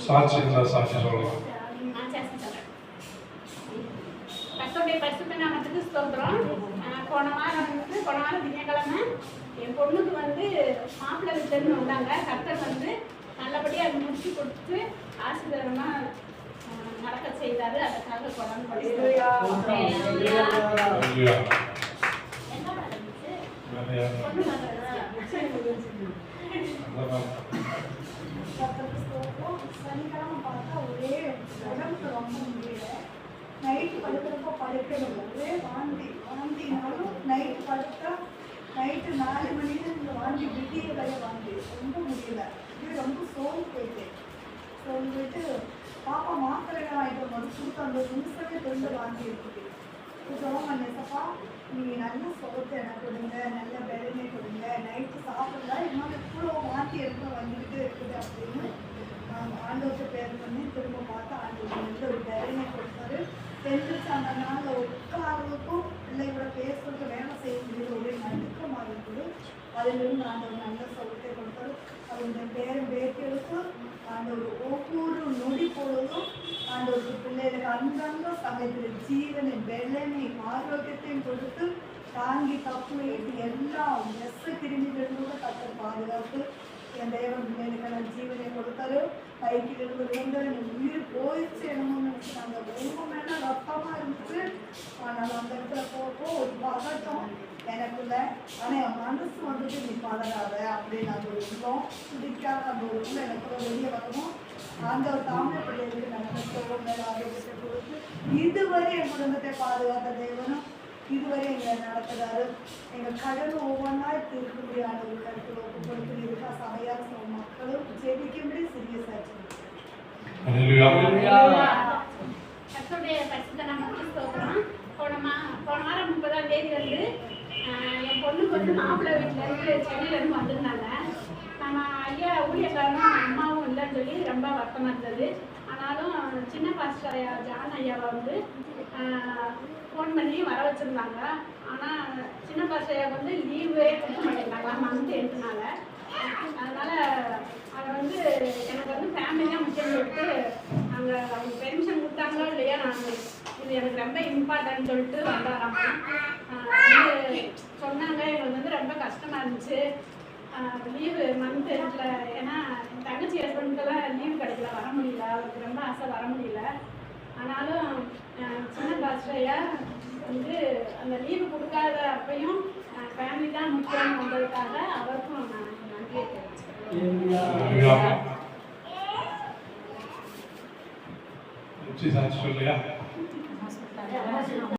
சாட்சி இருந்தால் சாட்சி சொல்லலாம். கர்த்தருடைய பரிசுத்த நாமத்துக்கு ஸ்தோத்திரம். போன வாரம் திங்கட்கிழமை என் பொண்ணுக்கு மாப்பிள்ளை வீட்டிலேருந்து வந்தாங்க. கர்த்தர் நல்லபடியாக அது முடிச்சு கொடுத்து ஆசீர்வாதமாக நடக்க செய்தாரு. அதுக்காக கொண்டாந்து சனிக்கிழமை பார்த்தா ஒரே உடம்புக்கு ரொம்ப முடியல. நைட்டு படுக்கிறப்போ படுக்கணும், ஒரே வாந்தினாலும் நைட்டு படுத்தா நைட்டு 4 மணிக்கு இந்த வாந்தி விடிய வரை வாந்தி ரொம்ப முடியல. இது ரொம்ப சோர்வு போயிட்டு பாப்பா மாத்திரை வாங்கிட்டு போது கொடுத்து அந்த நிமிஷமே திரும்ப வாந்தி இருக்குது. ஜோம் பண்ணப்பா நீ நல்ல சோத்தை எனக்கு கொடுங்க, நல்ல வெள்ளனை கொடுங்க, நைட்டு சாப்பிடல இன்னொரு இவ்வளோ வாந்தி எடுக்க வந்துக்கிட்டு இருக்குது அப்படின்னு ஆண்டவர்கிட்ட பேர் பண்ணி திரும்ப பார்த்தா ஆண்டவர் நல்ல ஒரு வெள்ளனை கொடுத்தாரு. தெரிஞ்சிச்சு அந்த நாளில் உட்காரதுக்கும் பிள்ளைகளோட பேசுறதுக்கு வேலை செய்ய முடியல, ஒரே நடுக்கமாக இருக்குது. அதிலிருந்து ஆண்டவர் நல்ல சோத்தை கொடுத்தாரு. அவருடைய பேரும் பேட்டிகளுக்கு ஆண்டவர் ஒவ்வொரு நொடி பொழுதும் ஆண்டவருக்கு பிள்ளைகளுக்கு அங்கங்க சமயத்தில் ஜீவனை வெள்ளனை ஆரோக்கியத்தையும் கொடுத்து தாங்கி தப்பு வைத்து எல்லா கிருமிகளிலும் கற்று பாதுகாத்து என் தேவன் பிள்ளைகளுக்கான ஜீவனை கொடுத்தாரு. கைக்கு இருந்து உயிர் போயிடுச்சு என்னமோன்னு நினைச்சாங்க. ரொம்ப மேல ரத்தமா இருந்துச்சு. ஆனால் அந்த இடத்துல போப்போ ஒரு பதட்டம் எனக்குள்ள. ஆனால் என் மனசு நீ பதறாத அப்படின்னு அந்த ஒரு உள்ளம் பிடிக்காத அந்த ஒரு உள்ள எனக்குள்ள வெளியே வரணும். அந்த ஒரு தாமிர பிள்ளைகளுக்கு நல்ல மேல ஆரோக்கியத்தை கொடுத்து இதுவரை என் குடும்பத்தை பாதுகாத்த தேவனும் இதுவரை எங்களை நடத்துகிறாரு. எங்கள் கடல் ஒவ்வொன்றா இருக்கக்கூடிய ஒரு கருத்து ஒப்பு கொடுத்து இருக்கா சபையார் மக்களும் ஜெபிக்கும்படி சிறிய சாட்சி. போன வாரம் 30ஆம் தேதி என் பொண்ணுக்கு மாப்பிள்ளை வீட்டிலேருந்து சென்னையிலேருந்து வந்திருந்தாங்க. நம்ம ஐயா ஊழியக்காரனும் அம்மாவும் இல்லைன்னு சொல்லி ரொம்ப வருத்தமாக இருந்தது. ஆனாலும் சின்ன பாஸ்டர் ஐயா ஜான் ஐயாவை ஃபோன் பண்ணி வர வச்சுருந்தாங்க. ஆனால் சின்ன பாஸ்டர் ஐயா லீவே கொடுக்க மாட்டேங்கிறாங்க மந்த் எண்டுனால. அதனால் அவர் எனக்கு ஃபேமிலியாக முக்கியம் சொல்லிட்டு அங்கே அவங்க பெர்மிஷன் கொடுத்தாங்களோ இல்லையா, இது எனக்கு ரொம்ப இம்பார்ட்டன்ட் சொல்லிட்டு வந்தாராம். சொன்னாங்க எங்களுக்கு ரொம்ப கஷ்டமாக இருந்துச்சு லீவு மந்த் எண்டில். ஏன்னா என் தங்கச்சி ஹஸ்பண்டுக்கெல்லாம் லீவு கிடைக்கல, வர முடியல. அவருக்கு ரொம்ப ஆசை வர முடியல. ஆனாலும் சின்ன பாஸ்டரையா அந்த லீவு கொடுக்காத அப்பையும் ஃபேமிலி தான் முக்கியம் வந்ததுக்காக அவருக்கும் நான் நன்றியை தெரிவிச்சுக்கிறேன்.